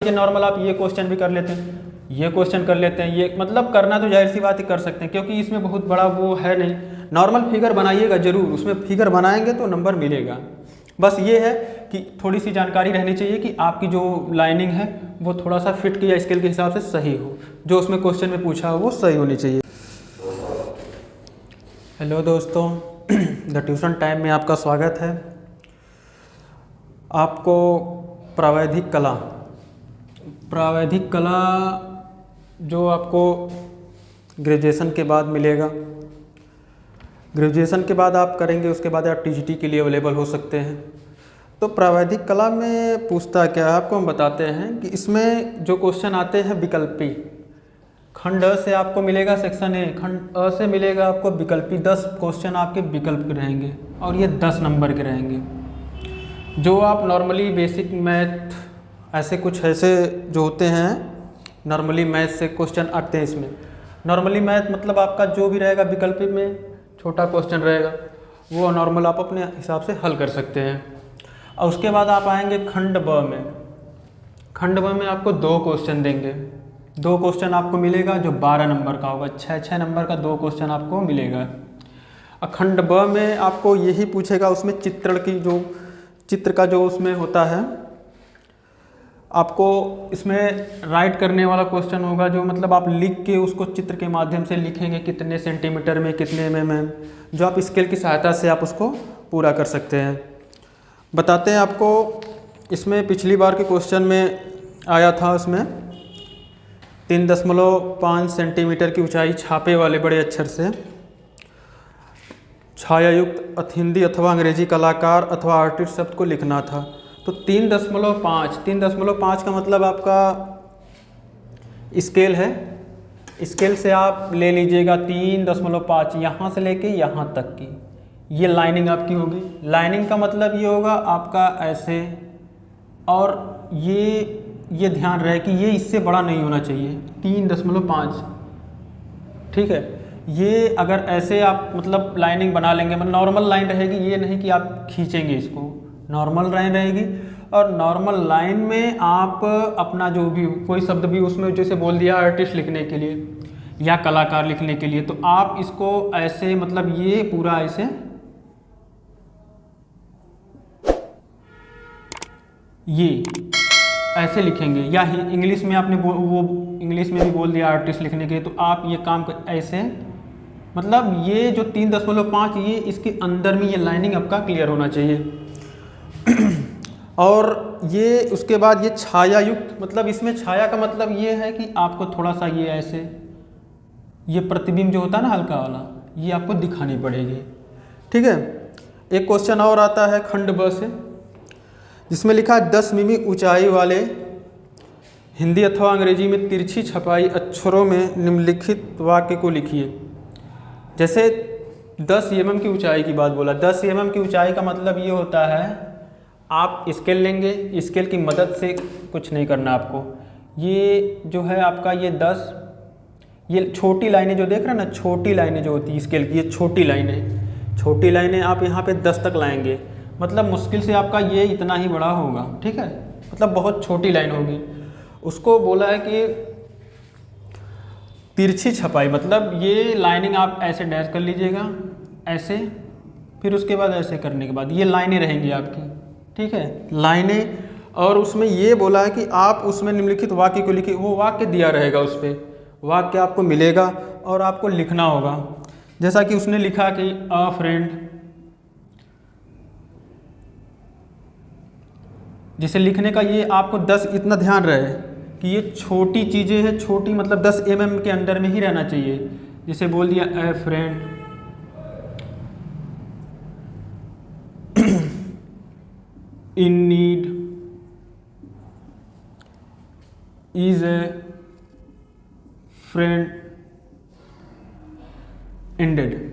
कि नॉर्मल आप ये क्वेश्चन भी कर लेते हैं, ये क्वेश्चन कर लेते हैं, ये मतलब करना तो जाहिर सी बात ही कर सकते हैं, क्योंकि इसमें बहुत बड़ा वो है नहीं। नॉर्मल फिगर बनाइएगा ज़रूर, उसमें फिगर बनाएंगे तो नंबर मिलेगा। बस ये है कि थोड़ी सी जानकारी रहनी चाहिए कि आपकी जो लाइनिंग है वो थोड़ा सा फिट की या स्केल के हिसाब से सही हो, जो उसमें क्वेश्चन में पूछा हो वो सही होनी चाहिए। हेलो दोस्तों, द ट्यूशन टाइम में आपका स्वागत है। आपको प्रावैधिक कला जो आपको ग्रेजुएशन के बाद मिलेगा, ग्रेजुएशन के बाद आप करेंगे, उसके बाद आप टीजीटी के लिए अवेलेबल हो सकते हैं। तो प्रावैधिक कला में पूछता क्या है आपको हम बताते हैं कि इसमें जो क्वेश्चन आते हैं विकल्पी, खंड अ से आपको मिलेगा सेक्शन ए, खंड अ से मिलेगा आपको विकल्पी। 10 क्वेश्चन आपके विकल्प के रहेंगे और ये 10 नंबर के रहेंगे। जो आप नॉर्मली बेसिक मैथ ऐसे जो होते हैं, नॉर्मली मैथ से क्वेश्चन आते हैं इसमें। नॉर्मली मैथ मतलब आपका जो भी रहेगा विकल्प में छोटा क्वेश्चन रहेगा, वो नॉर्मल आप अपने हिसाब से हल कर सकते हैं। और उसके बाद आप आएंगे खंड ब में। खंड ब में आपको 2 क्वेश्चन देंगे, 2 क्वेश्चन आपको मिलेगा जो 12 नंबर का होगा। 6 नंबर का 2 क्वेश्चन आपको मिलेगा। खंड ब में आपको यही पूछेगा, उसमें चित्र का जो उसमें होता है, आपको इसमें राइट करने वाला क्वेश्चन होगा, जो मतलब आप लिख के उसको चित्र के माध्यम से लिखेंगे, कितने सेंटीमीटर में, कितने mm, जो आप स्केल की सहायता से आप उसको पूरा कर सकते हैं। बताते हैं आपको, इसमें पिछली बार के क्वेश्चन में आया था, उसमें 3.5 सेंटीमीटर की ऊंचाई छापे वाले बड़े अक्षर से छायायुक्त हिंदी अथवा अंग्रेजी कलाकार अथवा आर्टिस्ट शब्द को लिखना था। तो 3.5 का मतलब आपका स्केल है, स्केल से आप ले लीजिएगा 3.5, यहाँ से लेके यहाँ तक की ये लाइनिंग आपकी होगी। लाइनिंग का मतलब ये होगा आपका ऐसे, और ये ध्यान रहे कि ये इससे बड़ा नहीं होना चाहिए 3.5, ठीक है। ये अगर ऐसे आप मतलब लाइनिंग बना लेंगे, मतलब नॉर्मल लाइन रहेगी, ये नहीं कि आप खींचेंगे इसको, नॉर्मल लाइन रहेगी। और नॉर्मल लाइन में आप अपना जो भी कोई शब्द भी उसमें जैसे बोल दिया आर्टिस्ट लिखने के लिए या कलाकार लिखने के लिए, तो आप इसको ऐसे मतलब ये पूरा ऐसे ऐसे लिखेंगे। या इंग्लिश में आपने वो इंग्लिश में भी बोल दिया आर्टिस्ट लिखने के लिए, तो आप ये काम ऐसे मतलब ये जो 3.5 ये इसके अंदर में ये लाइनिंग आपका क्लियर होना चाहिए। और ये उसके बाद ये छायायुक्त, मतलब इसमें छाया का मतलब ये है कि आपको थोड़ा सा ये ऐसे ये प्रतिबिंब जो होता है ना हल्का वाला, ये आपको दिखानी पड़ेगी, ठीक है। एक क्वेश्चन और आता है खंड ब से, जिसमें लिखा है 10 मिमी ऊंचाई वाले हिंदी अथवा अंग्रेजी में तिरछी छपाई अक्षरों में निम्नलिखित वाक्य को लिखिए। जैसे 10 mm की ऊंचाई की बात बोला। 10 mm की ऊंचाई का मतलब ये होता है, आप स्केल लेंगे, स्केल की मदद से कुछ नहीं करना आपको। ये जो है आपका ये 10, ये छोटी लाइनें जो देख रहे हैं ना, छोटी लाइनें जो होती है स्केल की, ये छोटी लाइनें आप यहाँ पे 10 तक लाएंगे, मतलब मुश्किल से आपका ये इतना ही बड़ा होगा, ठीक है, मतलब बहुत छोटी लाइन होगी। उसको बोला है कि तिरछी छपाई, मतलब ये लाइनिंग आप ऐसे डैश कर लीजिएगा ऐसे, फिर उसके बाद ऐसे करने के बाद ये लाइनें रहेंगी आपकी, ठीक है, लाइनें। और उसमें ये बोला है कि आप उसमें निम्नलिखित वाक्य को लिखिए। वो वाक्य दिया रहेगा, उस पर वाक्य आपको मिलेगा और आपको लिखना होगा। जैसा कि उसने लिखा कि अ फ्रेंड, जिसे लिखने का ये आपको 10, इतना ध्यान रहे कि ये छोटी चीज़ें हैं, छोटी मतलब 10 mm के अंदर में ही रहना चाहिए। जैसे बोल दिया ए friend, in need, is a friend ended.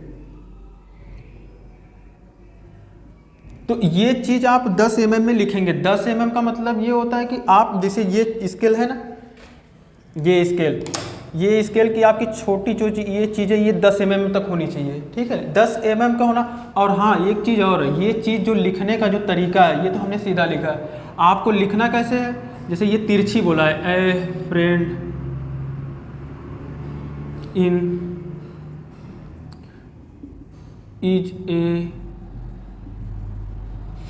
तो ये चीज़ आप 10 mm में लिखेंगे। 10 mm का मतलब ये होता है कि आप जैसे ये स्केल है ना, ये स्केल की आपकी छोटी ये चीज़ें ये 10 mm तक होनी चाहिए, ठीक है, 10 mm का होना। और हाँ, एक चीज़ और, ये चीज़ जो लिखने का जो तरीका है, ये तो हमने सीधा लिखा है। आपको लिखना कैसे है, जैसे ये तिरछी बोला है, ए friend in is a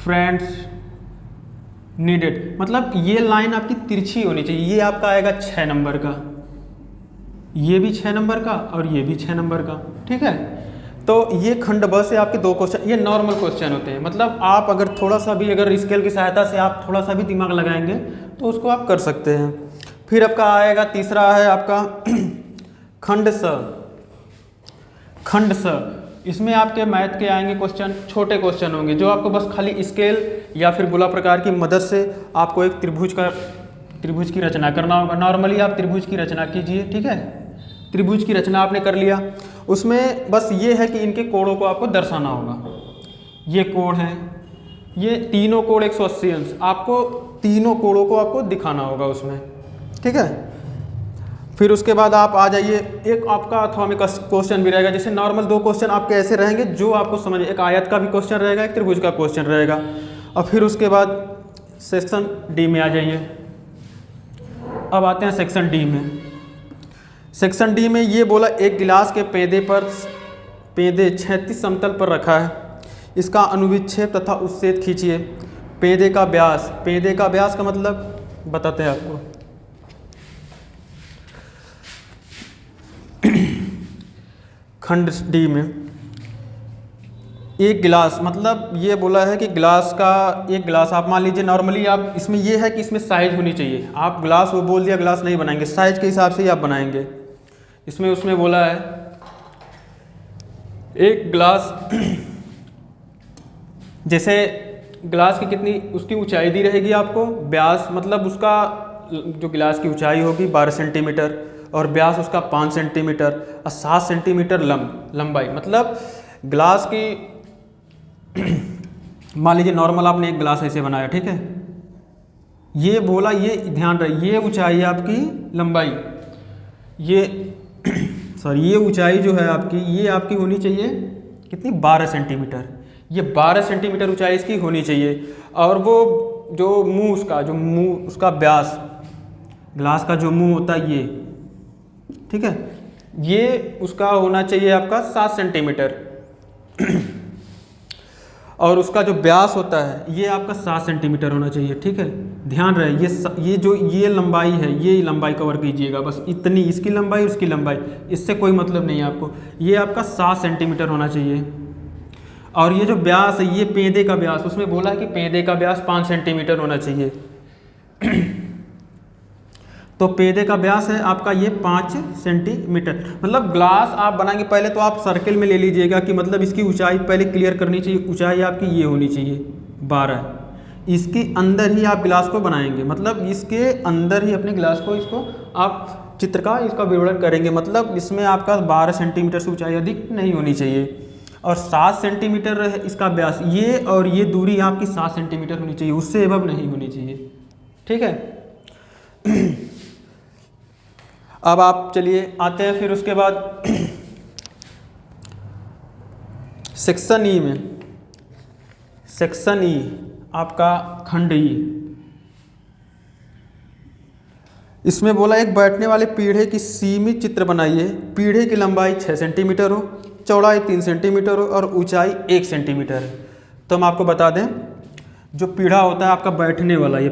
friends needed, मतलब ये लाइन आपकी तिरछी होनी चाहिए। ये आपका आएगा 6 नंबर का, ये भी 6 नंबर का और ये भी 6 नंबर का, ठीक है। तो ये खंड ब से आपके 2 क्वेश्चन, ये नॉर्मल क्वेश्चन होते हैं। मतलब आप अगर थोड़ा सा भी अगर स्केल की सहायता से आप थोड़ा सा भी दिमाग लगाएंगे तो उसको आप कर सकते हैं। फिर आपका आएगा तीसरा है आपका खंड स। खंड स, इसमें आपके मैथ के आएंगे क्वेश्चन, छोटे क्वेश्चन होंगे जो आपको बस खाली स्केल या फिर गोला प्रकार की मदद से आपको एक त्रिभुज की रचना करना होगा। नॉर्मली आप त्रिभुज की रचना कीजिए, ठीक है। त्रिभुज की रचना आपने कर लिया, उसमें बस ये है कि इनके कोणों को आपको दर्शाना होगा। ये कोण है, ये तीनों कोण 180 अंश, आपको तीनों कोणों को आपको दिखाना होगा उसमें, ठीक है। फिर उसके बाद आप आ जाइए, एक आपका एटॉमिक क्वेश्चन भी रहेगा। जैसे नॉर्मल 2 क्वेश्चन आपके ऐसे रहेंगे जो आपको समझ, एक आयत का भी क्वेश्चन रहेगा, एक त्रिभुज का क्वेश्चन रहेगा। और फिर उसके बाद सेक्शन डी में आ जाइए। अब आते हैं सेक्शन डी में। सेक्शन डी में ये बोला एक गिलास के पेंदे क्षैतिज समतल पर रखा है, इसका अनुविक्षेप तथा उच्छेद खींचिए। पेंदे का व्यास का मतलब बताते हैं आपको। खंड डी में एक गिलास, मतलब ये बोला है कि एक गिलास आप मान लीजिए। नॉर्मली आप इसमें ये है कि इसमें साइज होनी चाहिए। आप गिलास, वो बोल दिया गिलास नहीं बनाएंगे, साइज के हिसाब से ही आप बनाएंगे। इसमें उसमें बोला है एक गिलास, जैसे गिलास की कितनी उसकी ऊंचाई दी रहेगी आपको, व्यास मतलब उसका जो गिलास की ऊंचाई होगी 12 सेंटीमीटर और व्यास उसका 5 सेंटीमीटर और 7 सेंटीमीटर लंबाई। मतलब गिलास की मान लीजिए नॉर्मल आपने एक गिलास ऐसे बनाया, ठीक है। ये बोला, ये ध्यान रहे, ये ऊंचाई आपकी लंबाई, ये सॉरी ये ऊंचाई जो है आपकी, ये आपकी होनी चाहिए कितनी, 12 सेंटीमीटर। ये 12 सेंटीमीटर ऊंचाई इसकी होनी चाहिए। और वो जो मुंह उसका व्यास, गिलास का जो मुंह होता है ये, ठीक है, ये उसका होना चाहिए आपका 7 सेंटीमीटर। और उसका जो व्यास होता है ये आपका 7 सेंटीमीटर होना चाहिए, ठीक है। ध्यान रहे, ये लंबाई है, ये लंबाई कवर कीजिएगा, बस इतनी, इसकी लंबाई उसकी लंबाई, इससे कोई मतलब नहीं है आपको। ये आपका 7 सेंटीमीटर होना चाहिए। और ये जो व्यास है, ये पेंदे का व्यास, उसमें बोला है कि पेंदे का व्यास 5 सेंटीमीटर होना चाहिए। तो पेंदे का व्यास है आपका ये 5 सेंटीमीटर। मतलब ग्लास आप बनाएंगे, पहले तो आप सर्किल में ले लीजिएगा कि मतलब इसकी ऊंचाई पहले क्लियर करनी चाहिए। ऊंचाई आपकी ये होनी चाहिए 12, इसके अंदर ही आप गिलास को बनाएंगे, मतलब इसके अंदर ही अपने गिलास को, इसको आप चित्र का इसका विवरण करेंगे। मतलब इसमें आपका 12 सेंटीमीटर से ऊंचाई अधिक नहीं होनी चाहिए। और 7 सेंटीमीटर इसका व्यास, ये और ये दूरी आपकी 7 सेंटीमीटर होनी चाहिए, उससे एबव नहीं होनी चाहिए, ठीक है। अब आप चलिए आते हैं फिर उसके बाद सेक्शन ई में। सेक्शन ई आपका खंड ई, इसमें बोला एक बैठने वाले पीढ़े की सीमित चित्र बनाइए। पीढ़े की लंबाई 6 सेंटीमीटर हो, चौड़ाई 3 सेंटीमीटर हो और ऊंचाई 1 सेंटीमीटर है। तो हम आपको बता दें, जो पीढ़ा होता है आपका बैठने वाला, ये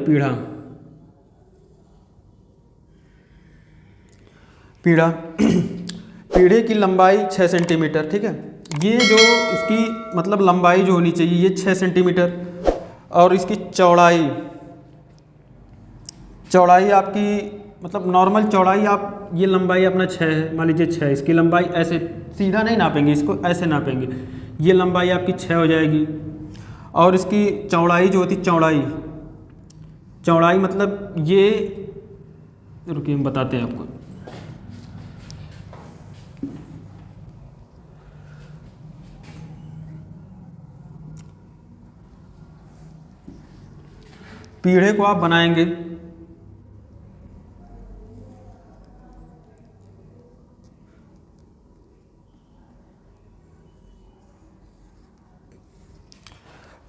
पीढ़े की लंबाई 6 सेंटीमीटर, ठीक है। ये जो इसकी मतलब लंबाई जो होनी चाहिए ये 6 सेंटीमीटर और इसकी चौड़ाई आपकी मतलब नॉर्मल चौड़ाई, आप ये लंबाई अपना 6 है, मान लीजिए 6, इसकी लंबाई ऐसे सीधा नहीं नापेंगे, इसको ऐसे नापेंगे, ये लंबाई आपकी 6 हो जाएगी। और इसकी चौड़ाई जो होती, चौड़ाई मतलब ये, रुकिए हम बताते हैं आपको। पीढ़े को आप बनाएंगे,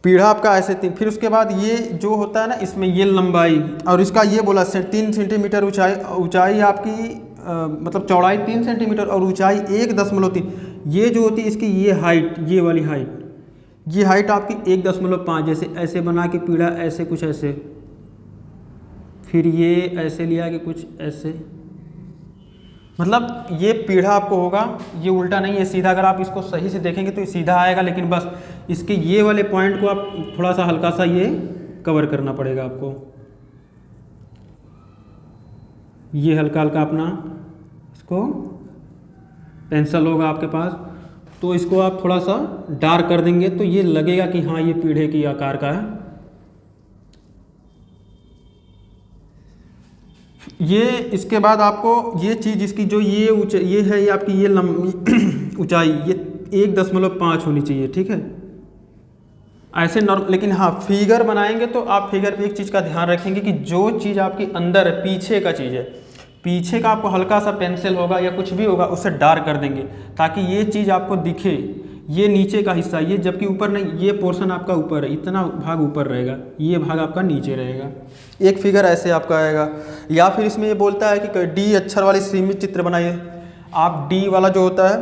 पीढ़ा आपका ऐसे 3, फिर उसके बाद ये जो होता है ना इसमें ये लंबाई और इसका ये बोला 3 सेंटीमीटर ऊंचाई आपकी मतलब चौड़ाई 3 सेंटीमीटर और ऊंचाई 1.3। ये जो होती है इसकी ये हाइट, ये वाली हाइट, ये हाइट आपकी 1.5, जैसे ऐसे बना के पीढ़ा ऐसे कुछ ऐसे, फिर ये ऐसे लिया कि कुछ ऐसे, मतलब ये पीढ़ा आपको होगा, ये उल्टा नहीं है सीधा। अगर आप इसको सही से देखेंगे तो ये सीधा आएगा, लेकिन बस इसके ये वाले पॉइंट को आप थोड़ा सा हल्का सा ये कवर करना पड़ेगा आपको। ये हल्का हल्का अपना इसको पेंसिल होगा आपके पास, तो इसको आप थोड़ा सा डार्क कर देंगे तो ये लगेगा कि हाँ ये पीढ़े की आकार का है। ये इसके बाद आपको ये चीज़ इसकी जो ये ये है ये आपकी ये लंबी ऊंचाई ये 1.5 होनी चाहिए, ठीक है ऐसे नॉर्मल। लेकिन हाँ फिगर बनाएंगे तो आप फिगर पे एक चीज़ का ध्यान रखेंगे कि जो चीज़ आपकी अंदर है, पीछे का चीज़ है, पीछे का आपको हल्का सा पेंसिल होगा या कुछ भी होगा उससे डार्क कर देंगे ताकि ये चीज़ आपको दिखे, ये नीचे का हिस्सा, ये जबकि ऊपर नहीं, ये पोर्शन आपका ऊपर है, इतना भाग ऊपर रहेगा, ये भाग आपका नीचे रहेगा। एक फिगर ऐसे आपका आएगा। या फिर इसमें ये बोलता है कि डी अक्षर वाले सीमित चित्र बनाइए। आप डी वाला जो होता है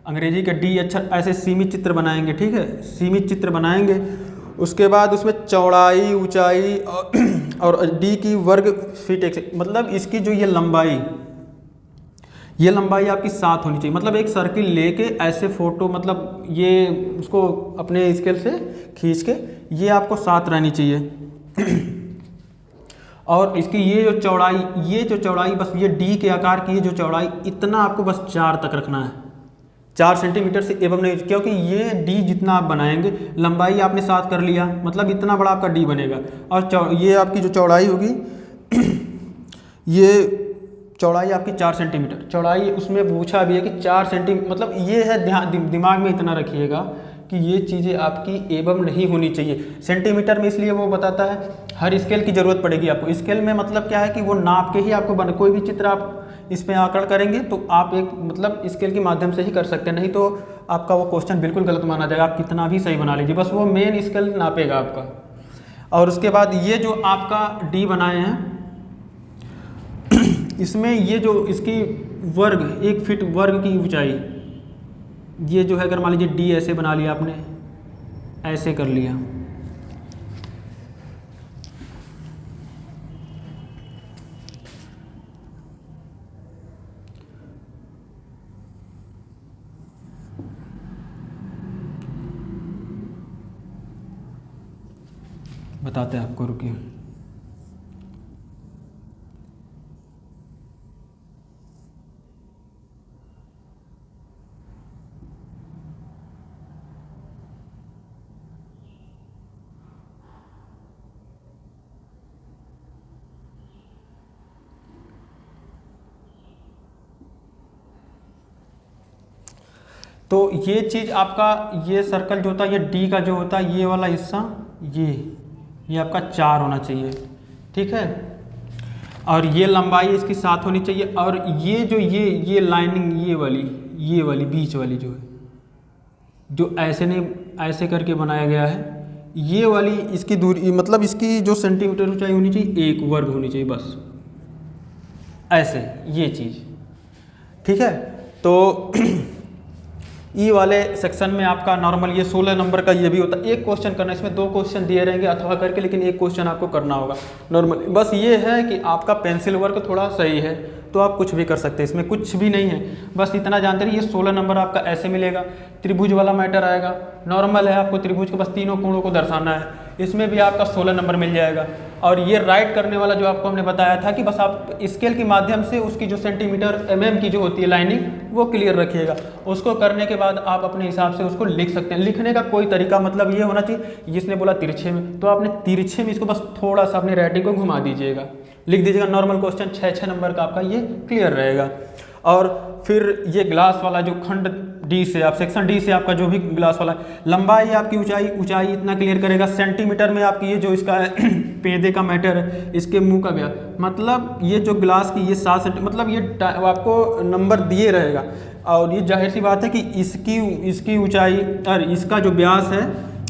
अंग्रेजी के डी अक्षर ऐसे सीमित चित्र बनाएंगे, ठीक है सीमित चित्र बनाएंगे। उसके बाद उसमें चौड़ाई ऊंचाई और डी की वर्ग फीट, मतलब इसकी जो ये लंबाई आपकी 7 होनी चाहिए। मतलब एक सर्किल लेके ऐसे फोटो, मतलब ये उसको अपने स्केल से खींच के ये आपको 7 रहनी चाहिए। और इसकी ये जो चौड़ाई बस ये डी के आकार की ये जो चौड़ाई इतना आपको बस 4 तक रखना है, 4 सेंटीमीटर से एवं नहीं, क्योंकि ये डी जितना आप बनाएंगे लंबाई आपने 7 कर लिया, मतलब इतना बड़ा आपका डी बनेगा। और ये आपकी जो चौड़ाई होगी ये चौड़ाई आपकी 4 सेंटीमीटर, चौड़ाई उसमें पूछा भी है कि 4 सेंटीमीटर, मतलब ये है ध्यान दिमाग में इतना रखिएगा कि ये चीज़ें आपकी एवं नहीं होनी चाहिए। सेंटीमीटर में इसलिए वो बताता है हर स्केल की ज़रूरत पड़ेगी आपको। स्केल में मतलब क्या है कि वो नाप के ही आपको कोई भी चित्र आप इस पे आकड़ करेंगे तो आप एक मतलब स्केल के माध्यम से ही कर सकते हैं, नहीं तो आपका वो क्वेश्चन बिल्कुल गलत माना जाएगा। आप कितना भी सही बना लीजिए, बस वो मेन स्केल नापेगा आपका। और उसके बाद ये जो आपका डी बनाए हैं इसमें ये जो इसकी वर्ग 1 फीट वर्ग की ऊंचाई, ये जो है अगर मान लीजिए डी ऐसे बना लिया आपने, ऐसे कर लिया, बताते हैं आपको, रुकिए। तो ये चीज़ आपका ये सर्कल जो होता है, ये डी का जो होता है ये वाला हिस्सा, ये आपका 4 होना चाहिए, ठीक है। और ये लंबाई इसकी 7 होनी चाहिए। और ये जो ये लाइनिंग ये वाली बीच वाली जो है, जो ऐसे नहीं ऐसे करके बनाया गया है, ये वाली इसकी दूरी, मतलब इसकी जो सेंटीमीटर ऊंचाई होनी चाहिए 1 वर्ग होनी चाहिए बस, ऐसे ये चीज़, ठीक है। तो ई वाले सेक्शन में आपका नॉर्मल ये 16 नंबर का ये भी होता है। एक क्वेश्चन करना, इसमें 2 क्वेश्चन दिए रहेंगे अथवा करके, लेकिन एक क्वेश्चन आपको करना होगा नॉर्मल। बस ये है कि आपका पेंसिल वर्क थोड़ा सही है तो आप कुछ भी कर सकते हैं, इसमें कुछ भी नहीं है, बस इतना जानते रहिए। 16 नंबर आपका ऐसे मिलेगा। त्रिभुज वाला मैटर आएगा, नॉर्मल है, आपको त्रिभुज के बस तीनों कोणों को दर्शाना है, इसमें भी आपका 16 नंबर मिल जाएगा। और ये राइट करने वाला जो आपको हमने बताया था कि बस आप स्केल के माध्यम से उसकी जो सेंटीमीटर mm की जो होती है लाइनिंग वो क्लियर रखिएगा। उसको करने के बाद आप अपने हिसाब से उसको लिख सकते हैं। लिखने का कोई तरीका मतलब ये होना चाहिए, जिसने बोला तिरछे में, तो आपने तिरछे में इसको बस थोड़ा सा अपनी राइटिंग को घुमा दीजिएगा, लिख दीजिएगा। नॉर्मल क्वेश्चन 6 नंबर का आपका ये क्लियर रहेगा। और फिर ये ग्लास वाला जो खंड डी से आप सेक्शन डी से आपका जो भी ग्लास वाला लंबाई आपकी ऊंचाई इतना क्लियर करेगा। सेंटीमीटर में आपकी ये जो इसका है पेदे का मैटर है, इसके मुंह का व्यास, मतलब ये जो ग्लास की ये 7 सेंटीमीटर, मतलब ये आपको नंबर दिए रहेगा। और ये जाहिर सी बात है कि इसकी ऊंचाई और इसका जो व्यास है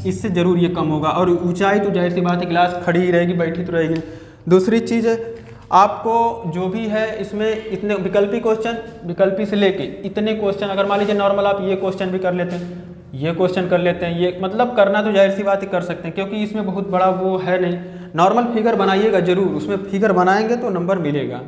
इससे ज़रूर ये कम होगा। और ऊंचाई तो जाहिर सी बात है, गिलास खड़ी ही रहेगी, बैठी तो रहेगी। दूसरी चीज़ है, आपको जो भी है इसमें इतने विकल्पी से लेके इतने क्वेश्चन, अगर मान लीजिए नॉर्मल आप ये क्वेश्चन भी कर लेते हैं, ये क्वेश्चन कर लेते हैं, ये मतलब करना तो जाहिर सी बात ही कर सकते हैं, क्योंकि इसमें बहुत बड़ा वो है नहीं। नॉर्मल फिगर बनाइएगा ज़रूर, उसमें फिगर बनाएंगे तो नंबर मिलेगा।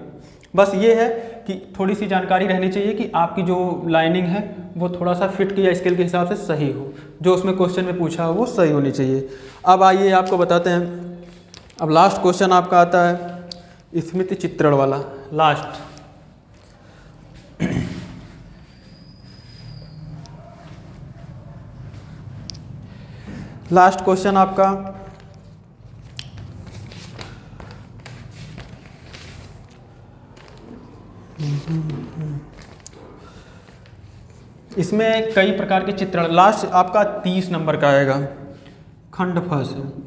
बस ये है कि थोड़ी सी जानकारी रहनी चाहिए कि आपकी जो लाइनिंग है वो थोड़ा सा फिट किया स्केल के हिसाब से सही हो, जो उसमें क्वेश्चन में पूछा हो वो सही होनी चाहिए। अब आइए आपको बताते हैं, अब लास्ट क्वेश्चन आपका आता है स्मृति चित्रण वाला, लास्ट क्वेश्चन आपका इसमें कई प्रकार के चित्रण, लास्ट आपका 30 नंबर का आएगा, खंड फ से।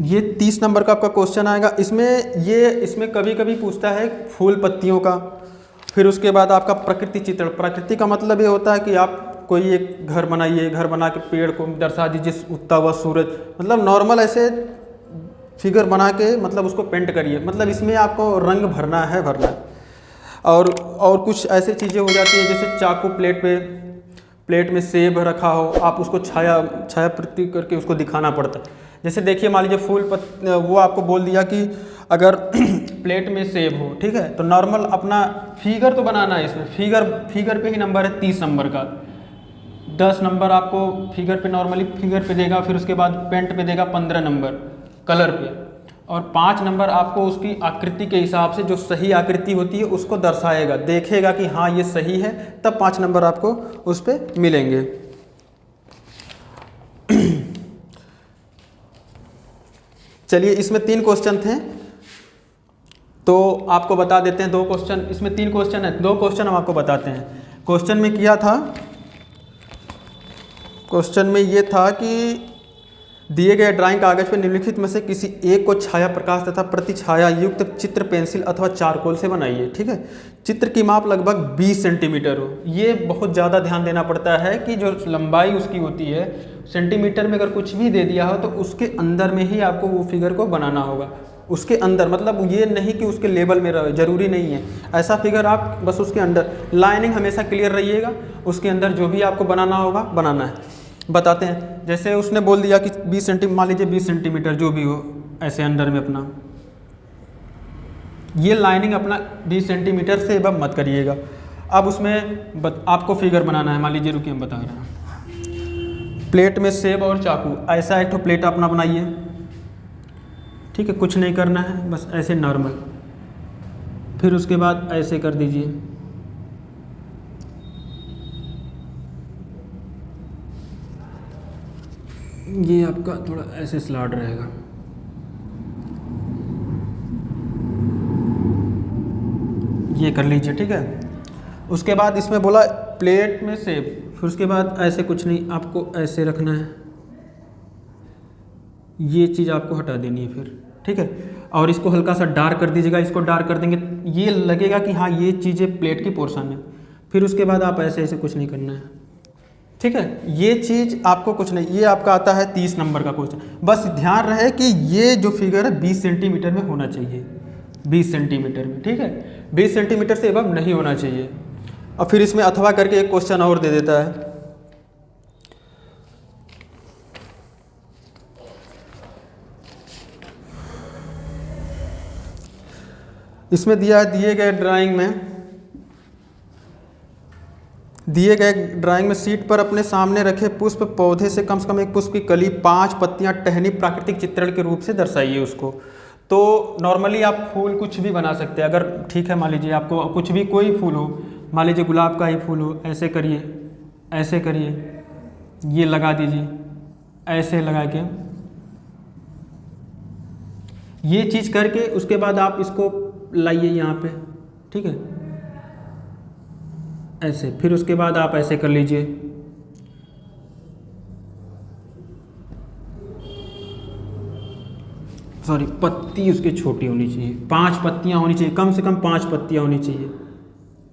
ये 30 नंबर का आपका क्वेश्चन आएगा। इसमें कभी कभी पूछता है फूल पत्तियों का, फिर उसके बाद आपका प्रकृति चित्रण। प्रकृति का मतलब ये होता है कि आप कोई एक घर बनाइए, घर बना के पेड़ को दर्शा दीजिए, उगता हुआ सूरज, मतलब नॉर्मल ऐसे फिगर बना के मतलब उसको पेंट करिए, मतलब इसमें आपको रंग भरना है। और कुछ ऐसी चीज़ें हो जाती हैं, जैसे चाकू प्लेट में सेब रखा हो, आप उसको छाया प्रति करके उसको दिखाना पड़ता है। जैसे देखिए मान लीजिए वो आपको बोल दिया कि अगर प्लेट में सेब हो, ठीक है, तो नॉर्मल अपना फिगर तो बनाना है। इसमें फिगर पे ही नंबर है 30 नंबर का। 10 नंबर आपको नॉर्मली फिगर पे देगा, फिर उसके बाद पेंट पे देगा 15 नंबर कलर पे, और 5 नंबर आपको उसकी आकृति के हिसाब से, जो सही आकृति होती है उसको दर्शाएगा, देखेगा कि हाँ ये सही है, तब 5 नंबर आपको उस पर मिलेंगे। चलिए, इसमें 3 क्वेश्चन थे तो आपको बता देते हैं। 2 क्वेश्चन, इसमें 3 क्वेश्चन है, 2 क्वेश्चन हम आपको बताते हैं। क्वेश्चन में किया था, क्वेश्चन में ये था कि दिए गए ड्राइंग कागज पर निम्नलिखित में से किसी एक को छाया प्रकाश तथा प्रतिछाया युक्त चित्र पेंसिल अथवा चारकोल से बनाइए। ठीक है, चित्र की माप लगभग 20 सेंटीमीटर हो। ये बहुत ज़्यादा ध्यान देना पड़ता है कि जो लंबाई उसकी होती है सेंटीमीटर में, अगर कुछ भी दे दिया हो तो उसके अंदर में ही आपको वो फिगर को बनाना होगा। उसके अंदर मतलब ये नहीं कि उसके लेवल में रहे, ज़रूरी नहीं है ऐसा फिगर, आप बस उसके अंदर लाइनिंग हमेशा क्लियर रहिएगा, उसके अंदर जो भी आपको बनाना होगा बनाना है। बताते हैं, जैसे उसने बोल दिया कि 20 सेंटीमीटर, मान लीजिए 20 सेंटीमीटर जो भी हो, ऐसे अंदर में अपना ये लाइनिंग अपना 20 सेंटीमीटर से अब मत करिएगा। अब उसमें आपको फिगर बनाना है। मान लीजिए, रुकिए हम बता रहे हैं, प्लेट में सेब और चाकू, ऐसा एक तो प्लेट अपना बनाइए। ठीक है, कुछ नहीं करना है, बस ऐसे नॉर्मल, फिर उसके बाद ऐसे कर दीजिए। ये आपका थोड़ा ऐसे स्लाइड रहेगा। ये कर लीजिए, ठीक है। उसके बाद इसमें बोला प्लेट में सेब, फिर उसके बाद ऐसे कुछ नहीं, आपको ऐसे रखना है, ये चीज़ आपको हटा देनी है फिर, ठीक है। और इसको हल्का सा डार्क कर दीजिएगा, इसको डार्क कर देंगे ये लगेगा कि हाँ ये चीज़ें प्लेट की पोर्शन है। फिर उसके बाद आप ऐसे ऐसे कुछ नहीं करना है, ठीक है। ये चीज़ आपको कुछ नहीं, ये आपका आता है 30 नंबर का क्वेश्चन। बस ध्यान रहे कि ये जो फिगर है 20 सेंटीमीटर में होना चाहिए, 20 सेंटीमीटर में, ठीक है, 20 सेंटीमीटर से अब नहीं होना चाहिए। और फिर इसमें अथवा करके एक क्वेश्चन और दे देता है। इसमें दिया है, दिए गए ड्राइंग में सीट पर अपने सामने रखे पुष्प पौधे से कम एक पुष्प की कली, 5 पत्तियां, टहनी प्राकृतिक चित्रण के रूप से दर्शाइए उसको। तो नॉर्मली आप फूल कुछ भी बना सकते हैं, अगर ठीक है मान लीजिए आपको कुछ भी कोई फूल हो, मान लीजिए गुलाब का ही फूल हो, ऐसे करिए, ऐसे करिए, ये लगा दीजिए, ऐसे लगा के ये चीज़ करके उसके बाद आप इसको लाइए यहाँ पे, ठीक है, ऐसे। फिर उसके बाद आप ऐसे कर लीजिए, सॉरी पत्ती उसकी छोटी होनी चाहिए, 5 पत्तियाँ होनी चाहिए, कम से कम 5 पत्तियाँ होनी चाहिए।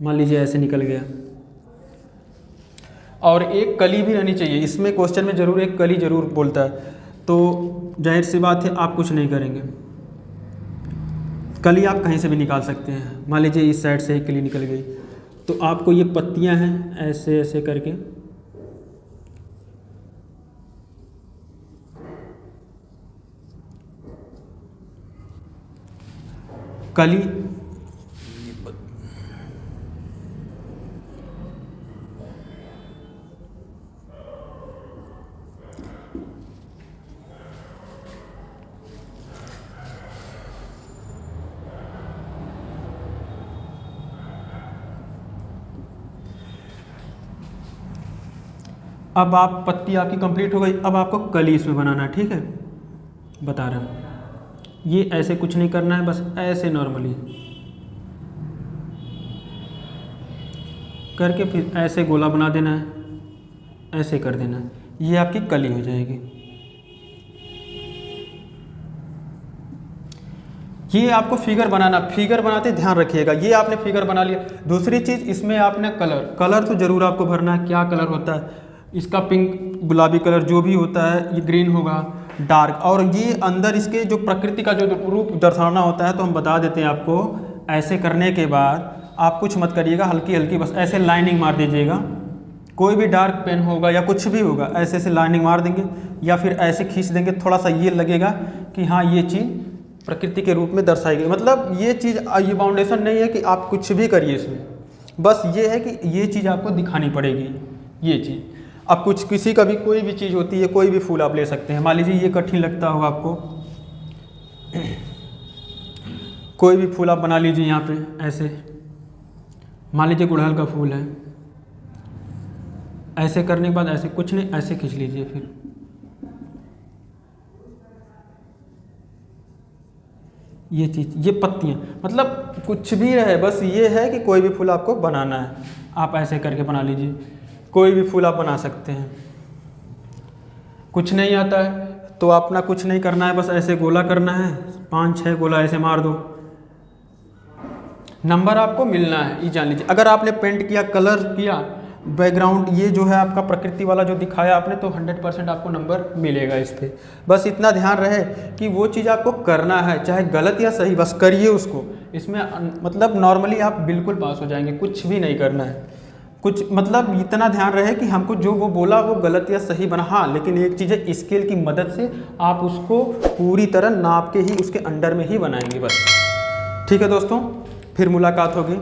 मान लीजिए ऐसे निकल गया। और एक कली भी रहनी चाहिए, इसमें क्वेश्चन में ज़रूर एक कली ज़रूर बोलता है, तो जाहिर सी बात है आप कुछ नहीं करेंगे। कली आप कहीं से भी निकाल सकते हैं। मान लीजिए इस साइड से एक कली निकल गई, तो आपको ये पत्तियां हैं ऐसे ऐसे करके कली अब आप पत्ती आपकी कंप्लीट हो गई। अब आपको कली इसमें बनाना है, ठीक है, बता रहा हूँ। ये ऐसे कुछ नहीं करना है, बस ऐसे नॉर्मली करके फिर ऐसे गोला बना देना है, ऐसे कर देना है, ये आपकी कली हो जाएगी। ये आपको फिगर बनाना, फिगर बनाते ध्यान रखिएगा, ये आपने फिगर बना लिया। दूसरी चीज़ इसमें आपने कलर तो ज़रूर आपको भरना है। क्या कलर होता है इसका? पिंक, गुलाबी कलर जो भी होता है, ये ग्रीन होगा, डार्क। और ये अंदर इसके जो प्रकृति का जो रूप दर्शाना होता है, तो हम बता देते हैं आपको। ऐसे करने के बाद आप कुछ मत करिएगा, हल्की हल्की बस ऐसे लाइनिंग मार दीजिएगा। कोई भी डार्क पेन होगा या कुछ भी होगा, ऐसे ऐसे लाइनिंग मार देंगे या फिर ऐसे खींच देंगे, थोड़ा सा ये लगेगा कि हाँ ये चीज़ प्रकृति के रूप में दर्शाई गई। मतलब ये चीज़, ये बाउंडेशन नहीं है कि आप कुछ भी करिए इसमें, बस ये है कि ये चीज़ आपको दिखानी पड़ेगी, ये चीज़। अब कुछ किसी का भी कोई भी चीज़ होती है, कोई भी फूल आप ले सकते हैं। मान लीजिए ये कठिन लगता होगा आपको, कोई भी फूल आप बना लीजिए यहाँ पे ऐसे। मान लीजिए गुड़हल का फूल है, ऐसे करने के बाद ऐसे कुछ नहीं, ऐसे खींच लीजिए। फिर ये चीज़, ये पत्तियाँ, मतलब कुछ भी रहे, बस ये है कि कोई भी फूल आपको बनाना है, आप ऐसे करके बना लीजिए। कोई भी फूल आप बना सकते हैं। कुछ नहीं आता है तो अपना कुछ नहीं करना है, बस ऐसे गोला करना है, 5-6 गोला ऐसे मार दो, नंबर आपको मिलना है, ये जान लीजिए। अगर आपने पेंट किया, कलर किया, बैकग्राउंड ये जो है आपका प्रकृति वाला जो दिखाया आपने, तो 100% आपको नंबर मिलेगा इस पर। बस इतना ध्यान रहे कि वो चीज़ आपको करना है, चाहे गलत या सही, बस करिए उसको। इसमें मतलब नॉर्मली आप बिल्कुल पास हो जाएंगे, कुछ भी नहीं करना है। कुछ मतलब इतना ध्यान रहे कि हमको जो वो बोला वो गलत या सही बना। हाँ, लेकिन एक चीज़ है, स्केल की मदद से आप उसको पूरी तरह नाप के ही उसके अंडर में ही बनाएंगे बस। ठीक है दोस्तों, फिर मुलाकात होगी।